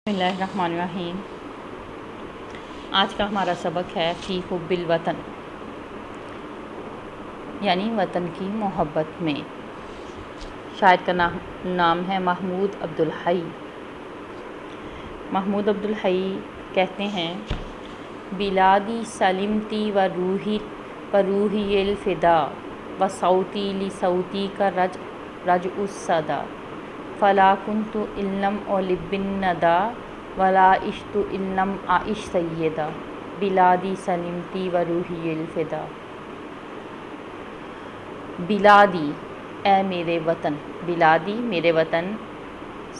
بسم اللہ الرحمن الرحیم۔ آج کا ہمارا سبق ہے فی حب الوطن، یعنی وطن کی محبت میں۔ شاعر کا نام ہے محمود عبدالحی۔ محمود عبدالحی کہتے ہیں: بلادی سلمتی و روحی الفدا و صوتی لصوتی کا رجع الصدا فلا كنت إن لم ألب الندى ولا عشت إن لم أعش سيدا بلادی سلمتی و روحی الفدا۔ بلادی اے میرے وطن، بلادی میرے وطن،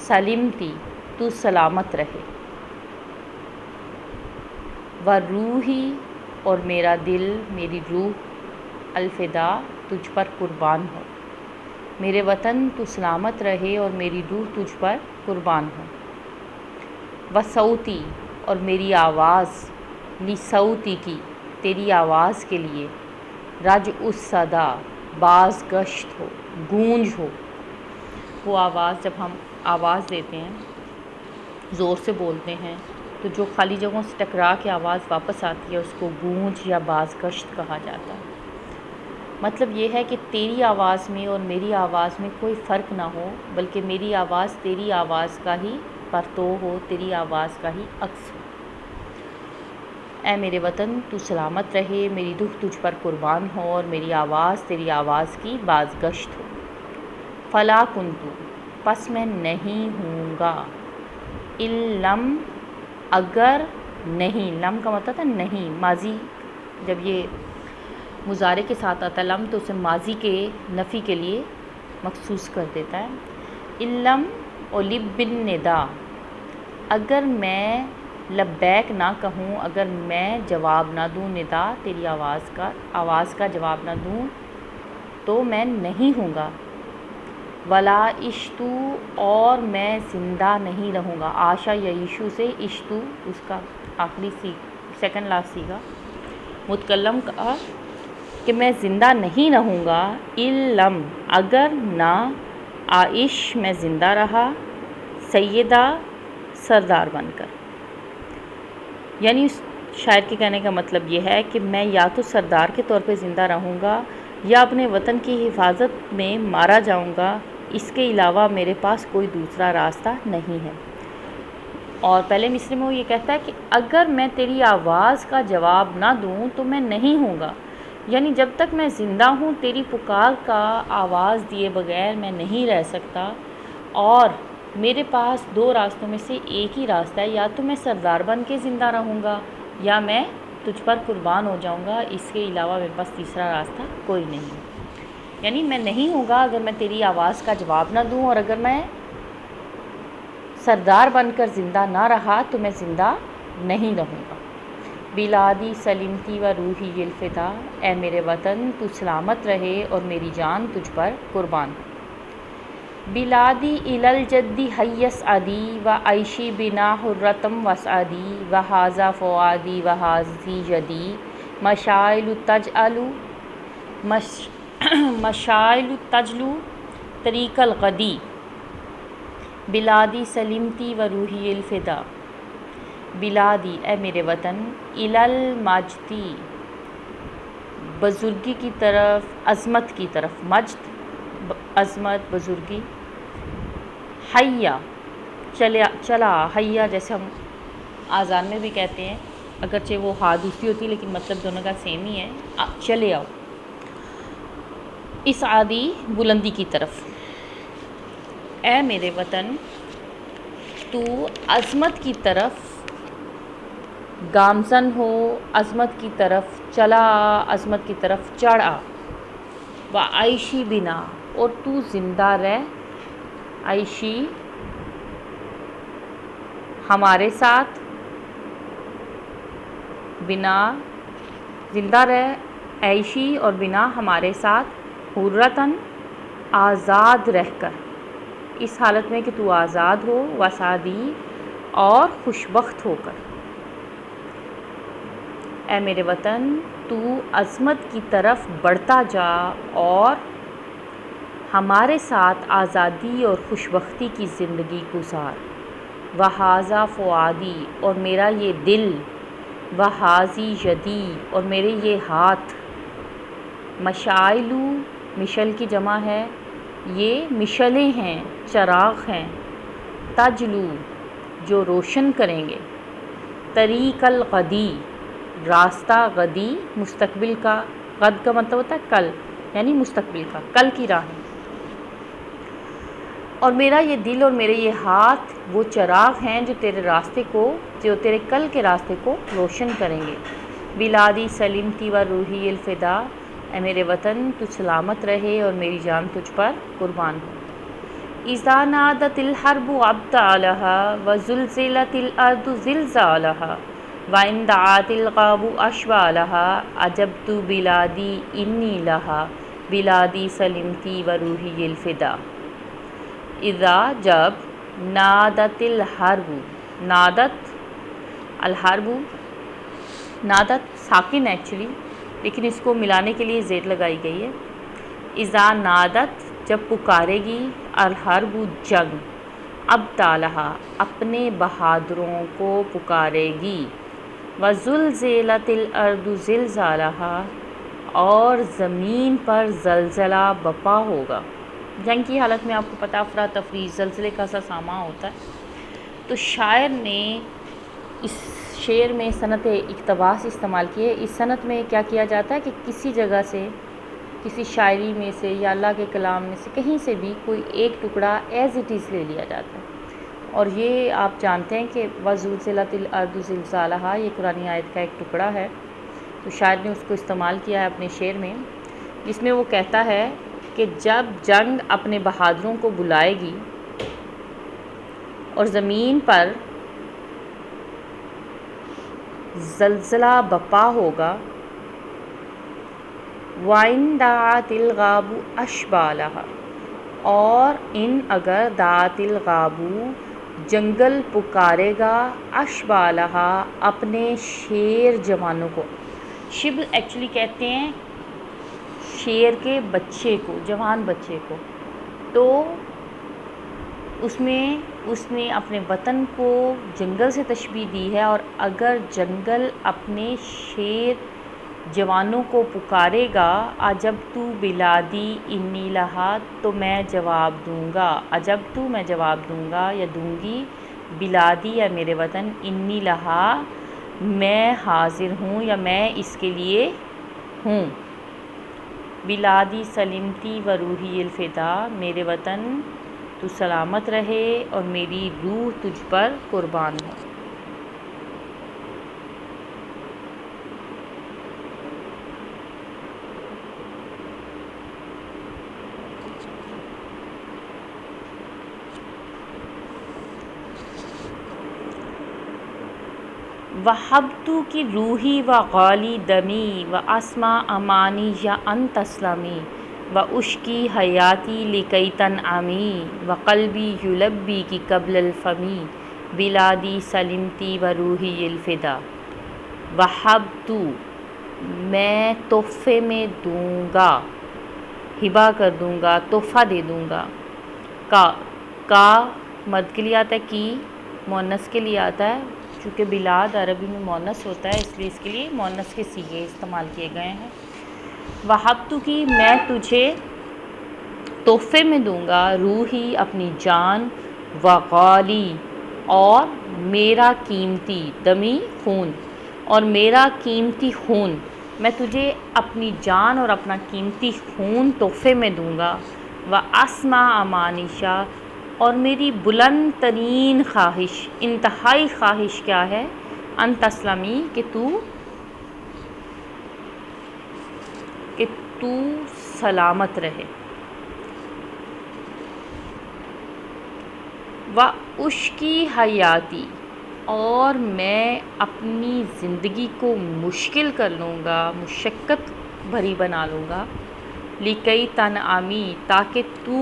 سلمتی تو سلامت رہے، و روحی اور میرا دل، میری روح، الفدا تجھ پر قربان ہو۔ میرے وطن تو سلامت رہے اور میری روح تجھ پر قربان ہو۔ وصوتی اور میری آواز، لصوتی کی تیری آواز کے لیے، رجع الصدا باز گشت ہو، گونج ہو۔ وہ آواز، جب ہم آواز دیتے ہیں، زور سے بولتے ہیں، تو جو خالی جگہوں سے ٹکرا کے آواز واپس آتی ہے اس کو گونج یا باز گشت کہا جاتا ہے۔ مطلب یہ ہے کہ تیری آواز میں اور میری آواز میں کوئی فرق نہ ہو، بلکہ میری آواز تیری آواز کا ہی پرتو ہو، تیری آواز کا ہی عکس ہو۔ اے میرے وطن تو سلامت رہے، میری روح تجھ پر قربان ہو اور میری آواز تیری آواز کی بازگشت ہو۔ فلا کنتو پس میں نہیں ہوں گا، لم اگر نہیں، لم کا مطلب ہے نہیں، ماضی جب یہ مضارع کے ساتھ آتا ہے لم تو اسے ماضی کے نفی کے لیے مخصوص کر دیتا ہے۔ لم اُلب بالندا، اگر میں لبیک نہ کہوں، اگر میں جواب نہ دوں، ندا تیری آواز کا جواب نہ دوں تو میں نہیں ہوں گا۔ ولا عشتو اور میں زندہ نہیں رہوں گا، عاشا یعیشو سے عشتو اس کا آخری سیکنڈ لاسٹ سیغہ متکلم کا کہ میں زندہ نہیں رہوں گا، لم اگر نہ عائش میں زندہ رہا، سیدہ سردار بن کر۔ یعنی اس شاعر کے کہنے کا مطلب یہ ہے کہ میں یا تو سردار کے طور پہ زندہ رہوں گا یا اپنے وطن کی حفاظت میں مارا جاؤں گا، اس کے علاوہ میرے پاس کوئی دوسرا راستہ نہیں ہے۔ اور پہلے مصرعے میں وہ یہ کہتا ہے کہ اگر میں تیری آواز کا جواب نہ دوں تو میں نہیں ہوں گا، یعنی جب تک میں زندہ ہوں تیری پکار کا آواز دیے بغیر میں نہیں رہ سکتا، اور میرے پاس دو راستوں میں سے ایک ہی راستہ ہے، یا تو میں سردار بن کے زندہ رہوں گا یا میں تجھ پر قربان ہو جاؤں گا، اس کے علاوہ میرے پاس تیسرا راستہ کوئی نہیں۔ یعنی میں نہیں ہوں گا اگر میں تیری آواز کا جواب نہ دوں، اور اگر میں سردار بن کر زندہ نہ رہا تو میں زندہ نہیں رہوں گا۔ بلادی سلمتی و روحی الفدا، اے میرے وطن تو سلامت رہے اور میری جان تجھ پر قربان ہو۔ بلادی الی الجد حیسعدی و عیشی بنا حرتم وسعدی و ھذا فؤادی و ھذی یدی مشاعل تجلو طریق الغدی۔ بلادی سلمتی و روحی الفدا، بلادی اے میرے وطن، الی المجدی بزرگی کی طرف، عظمت کی طرف، مجد عظمت بزرگی، حیا چلا، حیا جیسے ہم آذان میں بھی کہتے ہیں، اگرچہ وہ ہا دوسری ہوتی ہے لیکن مطلب دونوں کا سیم ہی ہے، چلے آؤ، اسعادی بلندی کی طرف۔ اے میرے وطن تو عظمت کی طرف گامزن ہو، عظمت کی طرف چلا آ، عظمت کی طرف چڑھ آ، و عیشی بنا اور تو زندہ رہ، عیشی ہمارے ساتھ، بنا زندہ رہ، عیشی اور بنا ہمارے ساتھ، حرتاً آزاد رہ کر، اس حالت میں کہ تو آزاد ہو، وسعدی اور خوش بخت ہو کر۔ اے میرے وطن تو عظمت کی طرف بڑھتا جا اور ہمارے ساتھ آزادی اور خوش بختی کی زندگی گزار۔ وہذا فؤادی اور میرا یہ دل، وہذی یدی اور میرے یہ ہاتھ، مشاعلو مشل کی جمع ہے، یہ مشلیں ہیں، چراغ ہیں، تجلو جو روشن کریں گے، طریق الغدی راستہ، غدی مستقبل کا، غد کا مطلب ہوتا ہے کل، یعنی مستقبل کا، کل کی راہیں، اور میرا یہ دل اور میرے یہ ہاتھ وہ چراغ ہیں جو تیرے راستے کو، جو تیرے کل کے راستے کو روشن کریں گے۔ بلادی سلمتی و روحی الفدا، اے میرے وطن تو سلامت رہے اور میری جان تجھ پر قربان ہو۔ اذا نادت الحرب ابطالها وزلزلت الارض زلزالها وان دعات الغاب اشبالها عجبت بلادی انی لها بلادی سلمتی و روحی الفدا۔ اذا جب، نادت الحرب، نادت الحرب، نادت ساکن ایکچولی لیکن اس کو ملانے کے لیے زیر لگائی گئی ہے۔ اذا نادت جب پکارے گی، الحرب جنگ، ابطالہا اپنے بہادروں کو پکارے گی، وزلزلت الارض زلزالہا اور زمین پر زلزلہ بپا ہوگا۔ جنگ کی حالت میں آپ کو پتہ افراتفری، زلزلے کا سا ساماں ہوتا ہے، تو شاعر نے اس شعر میں صنعت اقتباس استعمال کی ہے۔ اس صنعت میں کیا کیا جاتا ہے کہ کسی جگہ سے، کسی شاعری میں سے یا اللہ کے کلام میں سے کہیں سے بھی کوئی ایک ٹکڑا ایز اٹ از لے لیا جاتا ہے، اور یہ آپ جانتے ہیں کہ وزلزلت الارض زلزالہا یہ قرآنی آیت کا ایک ٹکڑا ہے، تو شاعر نے اس کو استعمال کیا ہے اپنے شعر میں، جس میں وہ کہتا ہے کہ جب جنگ اپنے بہادروں کو بلائے گی اور زمین پر زلزلہ بپا ہوگا، وَإِن دَعَتِ الْغَابُ أَشْبَالَهَا اور ان اگر دعت الغابو جنگل پکارے گا، اشبالہا اپنے شیر جوانوں کو، شبل ایکچولی کہتے ہیں شیر کے بچے کو، جوان بچے کو، تو اس میں اس نے اپنے وطن کو جنگل سے تشبیہ دی ہے، اور اگر جنگل اپنے شیر جوانوں کو پکارے گا، عجبت بلادی انی لہا تو میں جواب دوں گا، عجبت میں جواب دوں گا یا دوں گی، بلادی یا میرے وطن، انی لہا میں حاضر ہوں یا میں اس کے لیے ہوں، بلادی سلمتی و روحی الفدا میرے وطن تو سلامت رہے اور میری روح تجھ پر قربان ہو۔ وہبت کی روحی و غالی دمی و اسما امانی یا ان تسلمی و اشکی حیاتی لکی تنعمی و قلبی یلبی کی قبل الفمی بلادی سلمتی و روحی الفدا۔ وہبت میں تحفے میں دوں گا، ہبا کر دوں گا، تحفہ دے دوں گا، کا مرد کے لیے آتا ہے، کی مؤنث کے لیے آتا ہے، چونکہ بلاد عربی میں مؤنث ہوتا ہے اس لیے اس کے لیے مؤنث کے صیغے استعمال کیے گئے ہیں۔ وہبت کی میں تجھے تحفے میں دوں گا، روحی اپنی جان، وغالی اور میرا قیمتی، دمی خون، اور میرا قیمتی خون، میں تجھے اپنی جان اور اپنا قیمتی خون تحفے میں دوں گا، واسما امانیشا اور میری بلند ترین خواہش، انتہائی خواہش کیا ہے، ان تسلمی کہ تو سلامت رہے، واشکی حیاتی اور میں اپنی زندگی کو مشکل کر لوں گا، مشقت بھری بنا لوں گا، لکی تنعمی تاکہ تو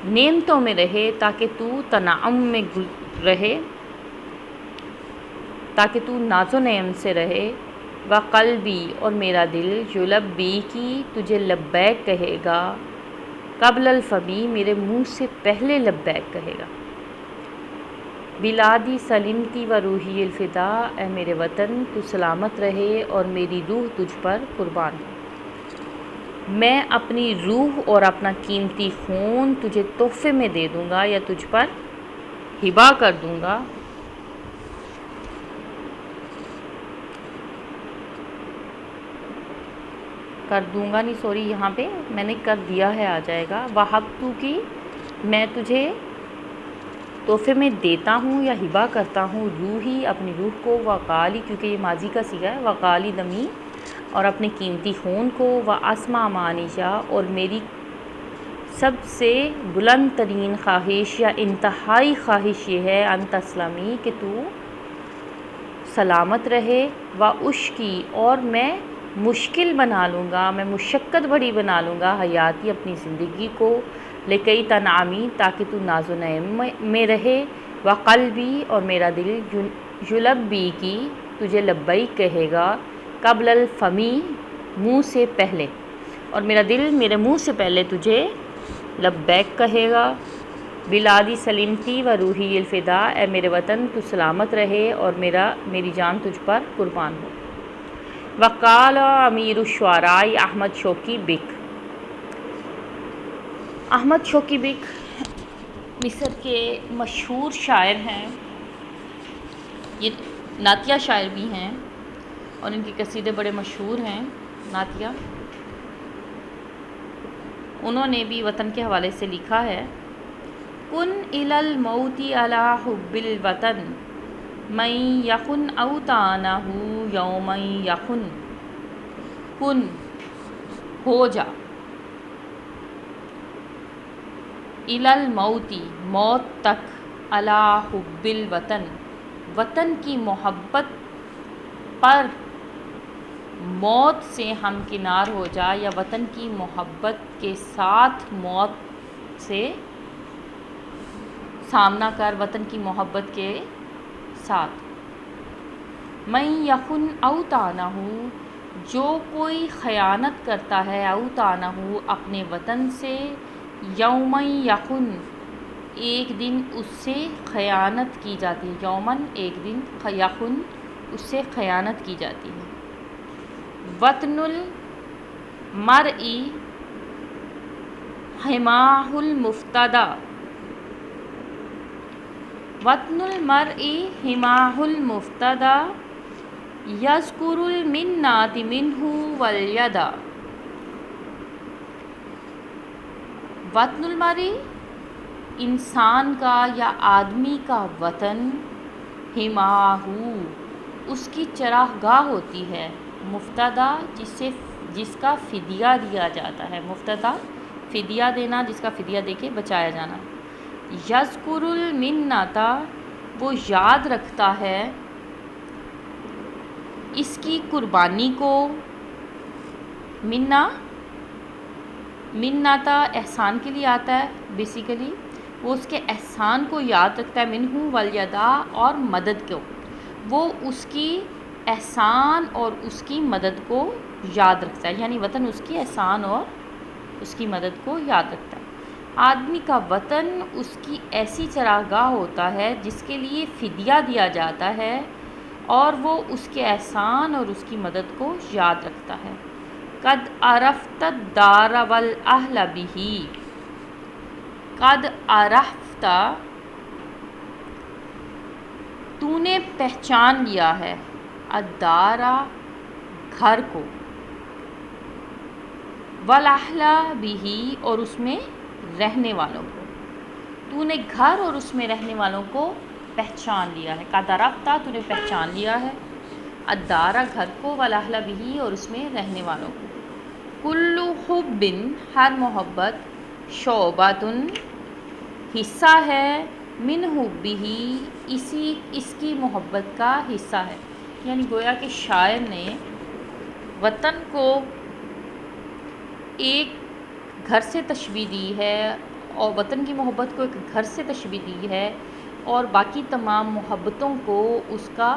نعمتوں میں رہے، تاکہ تو تنعم میں رہے، تاکہ تو ناز و نعم سے رہے، وقلبی اور میرا دل، یلبی کی تجھے لبیک کہے گا، قبل الفمی میرے منہ سے پہلے لبیک کہے گا۔ بلادی سلمتی و روحی الفدا، اے میرے وطن تو سلامت رہے اور میری روح تجھ پر قربان ہے۔ میں اپنی روح اور اپنا قیمتی خون تجھے تحفے میں دے دوں گا یا تجھ پر ہبا کر دوں گا۔ یہاں پہ میں نے کر دیا ہے آ جائے گا۔ وہبتو کی میں تجھے تحفے میں دیتا ہوں یا ہبا کرتا ہوں، روحی اپنی روح کو، وقالی کیونکہ یہ ماضی کا صیغہ ہے، وقالی دمی اور اپنے قیمتی خون کو، واسما مانیشا اور میری سب سے بلند ترین خواہش یا انتہائی خواہش یہ ہے انت اسلامی کہ تو سلامت رہے، واشکی اور میں مشکل بنا لوں گا، میں مشقت بڑی بنا لوں گا حیاتی اپنی زندگی کو، لکی تنعمی تاکہ تو ناز و نعیم میں رہے، وقلبی اور میرا دل یلبی کی تجھے لبیک کہے گا، قبل الفمی منہ سے پہلے، اور میرا دل میرے منہ سے پہلے تجھے لبیک کہے گا۔ بلادی سلمتی و روحی الفدا، اے میرے وطن تو سلامت رہے اور میری جان تجھ پر قربان ہو۔ وقال امیر الشعراء احمد شوقی بک، احمد شوقی بک مصر کے مشہور شاعر ہیں، یہ نعتیہ شاعر بھی ہیں اور ان کے قصیدے بڑے مشہور ہیں نعتیہ۔ انہوں نے بھی وطن کے حوالے سے لکھا ہے، کن الی الموت علی حب الوطن من یخن اوطانہ یوما یخن، کن ہو جا، الی الموت موت تک، علی حب الوطن وطن کی محبت پر، موت سے ہمکنار ہو جا یا وطن کی محبت کے ساتھ موت سے سامنا کر، وطن کی محبت کے ساتھ۔ من یخن اوطانہ جو کوئی خیانت کرتا ہے، اوطانہ اپنے وطن سے، یومن یخن ایک دن اس سے خیانت کی جاتی ہے، یومن ایک دن، یخن اس سے خیانت کی جاتی ہے۔ وطن المرء حماہ المفتدی، وطن المرء حماہ المفتدی یذکر المنات منہ والیدا، وطن المرء انسان کا یا آدمی کا وطن، حماہ اس کی چراہ گاہ ہوتی ہے، مفتدی جس کا فدیہ دیا جاتا ہے، مفتدی فدیہ دینا، جس کا فدیہ دے کے بچایا جانا۔ یذکر المنۃ وہ یاد رکھتا ہے اس کی قربانی کو، منت احسان کے لیے آتا ہے بیسیکلی، وہ اس کے احسان کو یاد رکھتا ہے، منہ والیدا اور مدد کو، وہ اس کی احسان اور اس کی مدد کو یاد رکھتا ہے، یعنی وطن اس کی احسان اور اس کی مدد کو یاد رکھتا ہے۔ آدمی کا وطن اس کی ایسی چراگاہ ہوتا ہے جس کے لیے فدیہ دیا جاتا ہے اور وہ اس کے احسان اور اس کی مدد کو یاد رکھتا ہے۔ قد عرفت الدار والاہل بہ، قد عرفت تو نے پہچان لیا ہے، الدار گھر کو، والاہل بہ اور اس میں رہنے والوں کو، تو نے گھر اور اس میں رہنے والوں کو پہچان لیا ہے، قد عرفت تو نے پہچان لیا ہے، الدار گھر کو، والاہل بہ اور اس میں رہنے والوں کو، کل حب ہر محبت، شعبۃ حصہ ہے، من حبہ اس کی محبت کا حصہ ہے، یعنی گویا کہ شاعر نے وطن کو ایک گھر سے تشبیہ دی ہے اور وطن کی محبت کو ایک گھر سے تشبیہ دی ہے اور باقی تمام محبتوں کو اس کا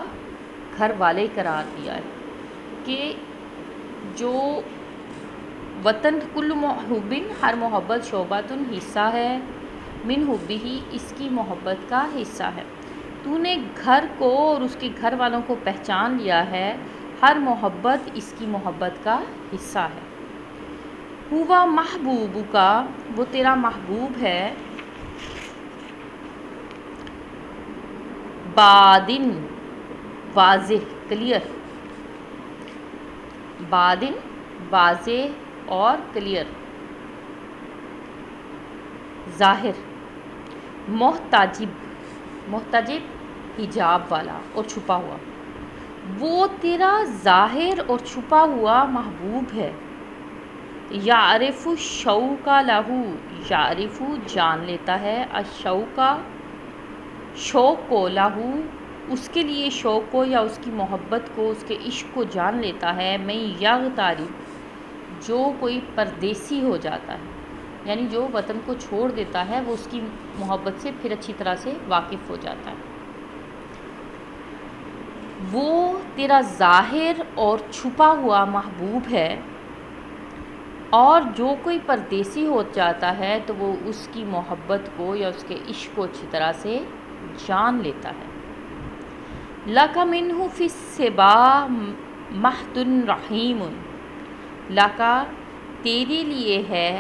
گھر والے قرار دیا ہے، کہ جو وطن کل حب ہر محبت، شعبۃ حصہ ہے، من حبہ اس کی محبت کا حصہ ہے۔ تو نے گھر کو اور اس کے گھر والوں کو پہچان لیا ہے، ہر محبت اس کی محبت کا حصہ ہے۔ ہوا محبوب کا، وہ تیرا محبوب ہے، بادن واضح کلیئر، بادن واضح اور کلیئر، ظاہر، محتجب، محتجب حجاب والا اور چھپا ہوا، وہ تیرا ظاہر اور چھپا ہوا محبوب ہے۔ یعرف الشوق لہو، یعرف جان لیتا ہے، الشوق شوق کو، لہو اس کے لیے شوق کو یا اس کی محبت کو، اس کے عشق کو جان لیتا ہے، میں یغترب، جو کوئی پردیسی ہو جاتا ہے، یعنی جو وطن کو چھوڑ دیتا ہے وہ اس کی محبت سے پھر اچھی طرح سے واقف ہو جاتا ہے۔ وہ تیرا ظاہر اور چھپا ہوا محبوب ہے، اور جو کوئی پردیسی ہو جاتا ہے تو وہ اس کی محبت کو یا اس کے عشق کو اچھی طرح سے جان لیتا ہے۔ لَکَ مِنْہُ فِی الصِّبَا مَحْدٌ رَحِیمٌ، لَکَ تیرے لیے ہے،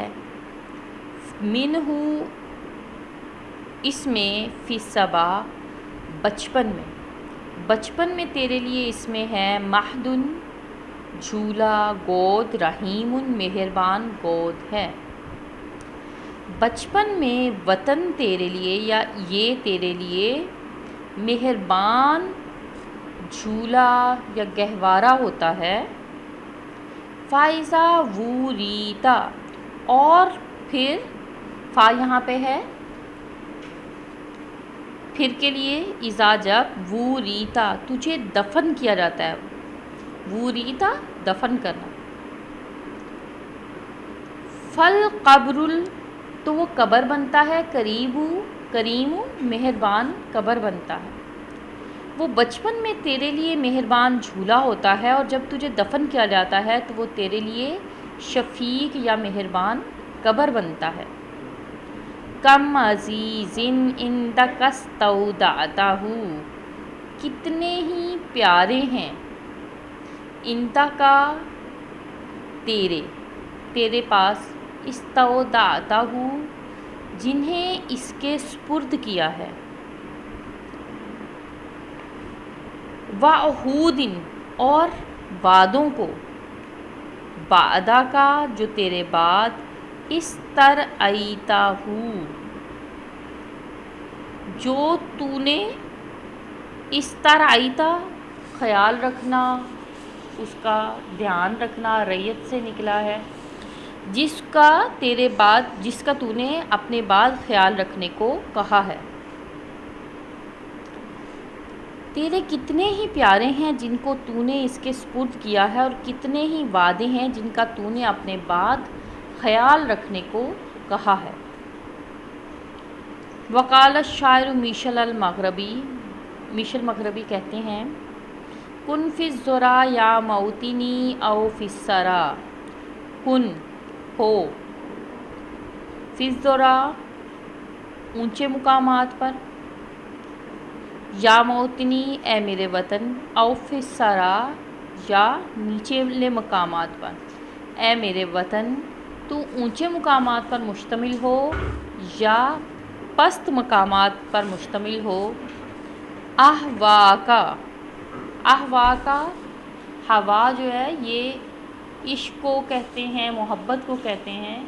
منہ اس میں، فی الصبا بچپن میں، بچپن میں تیرے لیے اس میں ہے، مہدن جھولا، گود، رحیم مہربان گود ہے۔ بچپن میں وطن تیرے لیے یا یہ تیرے لیے مہربان جھولا یا گہوارہ ہوتا ہے۔ فائزہ وریتا، اور پھر فا یہاں پہ ہے پھر کے لیے، اذا جب، وریتا تجھے دفن کیا جاتا ہے، وریتا دفن کرنا، فل قبر، تو وہ قبر بنتا ہے، کریم مہربان قبر بنتا ہے۔ وہ بچپن میں تیرے لیے مہربان جھولا ہوتا ہے، اور جب تجھے دفن کیا جاتا ہے تو وہ تیرے لیے شفیق یا مہربان قبر بنتا ہے۔ کم عزیز عندک استودعتہ، کتنے ہی پیارے ہیں، عندک تیرے پاس، استودعتہ جنہیں اس کے سپرد کیا ہے، وعہود اور وعدوں کو، بعدہ کا جو تیرے بعد، استرعیتہ جو تو نے، استرعیتہ خیال رکھنا، اس کا دھیان رکھنا، رعیت سے نکلا ہے، جس کا تیرے بعد، جس کا تو نے اپنے بعد خیال رکھنے کو کہا ہے۔ تیرے کتنے ہی پیارے ہیں جن کو تو نے اس کے سپرد کیا ہے، اور کتنے ہی وعدے ہیں جن کا تو نے اپنے بعد خیال رکھنے کو کہا ہے۔ وقال الشاعر میشل المغربی، میشل مغربی کہتے ہیں، کن فی الذرا یا موطنی او فی الثری، کن ہو، فی الذرا اونچے مقامات پر، یا موطنی اے میرے وطن، او فی الثری یا نیچے مقامات پر، اے میرے وطن تو اونچے مقامات پر مشتمل ہو یا پست مقامات پر مشتمل ہو۔ احواکا، احواکا ہوا جو ہے یہ عشق کو کہتے ہیں، محبت کو کہتے ہیں۔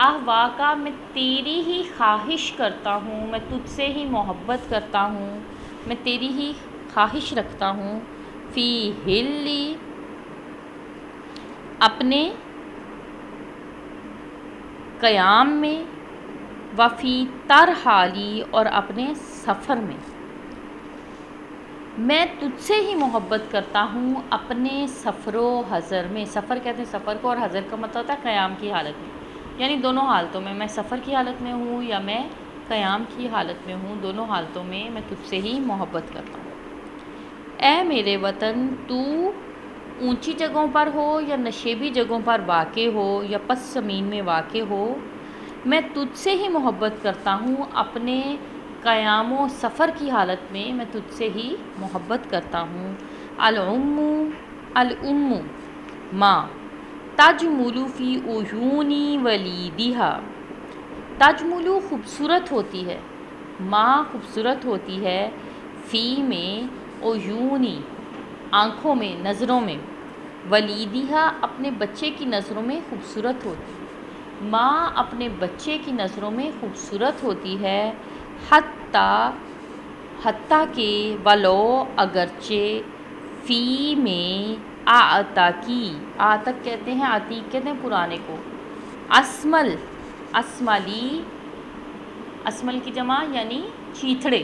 احواکا میں تیری ہی خواہش کرتا ہوں، میں تجھ سے ہی محبت کرتا ہوں، میں تیری ہی خواہش رکھتا ہوں، فی ہلی اپنے قیام میں، وفی ترحالی اور اپنے سفر میں، میں تجھ سے ہی محبت کرتا ہوں اپنے سفر و حضر میں۔ سفر کہتے ہیں سفر کو، اور حضر کا مطلب ہوتا ہے قیام کی حالت میں، یعنی دونوں حالتوں میں سفر کی حالت میں ہوں یا میں قیام کی حالت میں ہوں، دونوں حالتوں میں میں تجھ سے ہی محبت کرتا ہوں۔ اے میرے وطن تو اونچی جگہوں پر ہو یا نشیبی جگہوں پر واقع ہو یا پس زمین میں واقع ہو، میں تجھ سے ہی محبت کرتا ہوں اپنے قیام و سفر کی حالت میں میں تجھ سے ہی محبت کرتا ہوں۔ الام ماں تجمل فی عیونی ولیدہا، تجمل خوبصورت ہوتی ہے، ماں خوبصورت ہوتی ہے، فی میں عیونی آنکھوں میں، نظروں میں، ولیدہا اپنے بچے کی نظروں میں خوبصورت ہوتی ہے، ماں اپنے بچے کی نظروں میں خوبصورت ہوتی ہے، حتیٰ کہ ولو اگرچہ، فی میں آتک کہتے ہیں، عتیق کہتے ہیں پرانے کو، اسمل کی جمع یعنی چیتھڑے،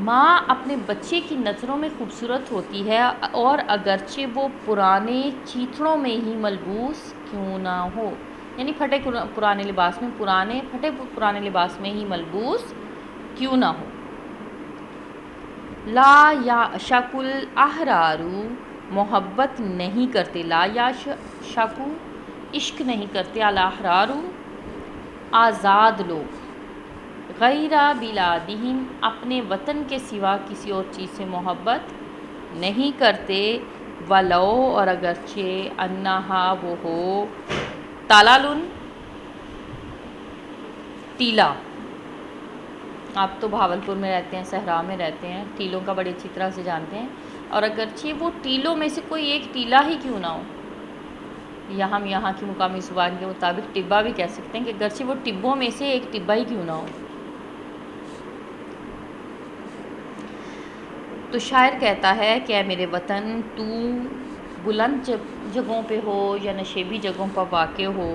ماں اپنے بچے کی نظروں میں خوبصورت ہوتی ہے اور اگرچہ وہ پرانے چیتھڑوں میں ہی ملبوس کیوں نہ ہو، یعنی پھٹے پرانے لباس میں ہی ملبوس کیوں نہ ہو۔ لا یعشق الاحرار، محبت نہیں کرتے، لا یعشق عشق نہیں کرتے، الاحرار آزاد لوگ، غیر بلادہم اپنے وطن کے سوا کسی اور چیز سے محبت نہیں کرتے، ولو اور اگرچہ انہا وہ ہو، تالالن ٹیلا، آپ تو بھاولپور میں رہتے ہیں، صحرا میں رہتے ہیں، ٹیلوں کا بڑی اچھی طرح سے جانتے ہیں، اور اگرچہ وہ ٹیلوں میں سے کوئی ایک ٹیلا ہی کیوں نہ ہو، یا ہم یہاں کی مقامی زبان کے مطابق ٹبا بھی کہہ سکتے ہیں کہ اگرچہ وہ ٹبوں میں سے ایک ٹبا ہی کیوں نہ ہو۔ تو شاعر کہتا ہے کہ اے میرے وطن، تو بلند جگہوں پہ ہو یا نشیبی جگہوں پر واقع ہو،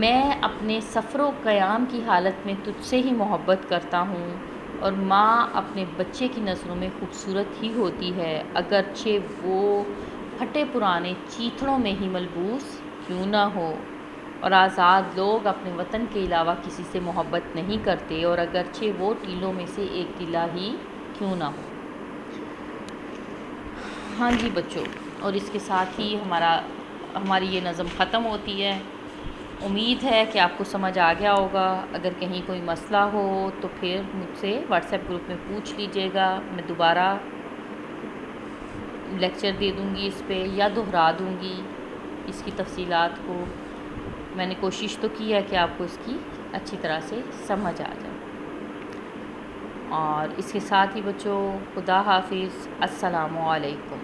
میں اپنے سفر و قیام کی حالت میں تجھ سے ہی محبت کرتا ہوں، اور ماں اپنے بچے کی نظروں میں خوبصورت ہی ہوتی ہے، اگرچہ وہ پھٹے پرانے چیتھڑوں میں ہی ملبوس کیوں نہ ہو، اور آزاد لوگ اپنے وطن کے علاوہ کسی سے محبت نہیں کرتے، اور اگرچہ وہ ٹیلوں میں سے ایک ٹیلا ہی کیوں نہ ہو۔ ہاں جی بچوں، اور اس کے ساتھ ہی ہماری یہ نظم ختم ہوتی ہے۔ امید ہے کہ آپ کو سمجھ آ گیا ہوگا۔ اگر کہیں کوئی مسئلہ ہو تو پھر مجھ سے واٹس ایپ گروپ میں پوچھ لیجیے گا، میں دوبارہ لیکچر دے دوں گی اس پہ، یا دہرا دوں گی اس کی تفصیلات کو۔ میں نے کوشش تو کی ہے کہ آپ کو اس کی اچھی طرح سے سمجھ آ جائے۔ اور اس کے ساتھ ہی بچوں، خدا حافظ، السلام علیکم۔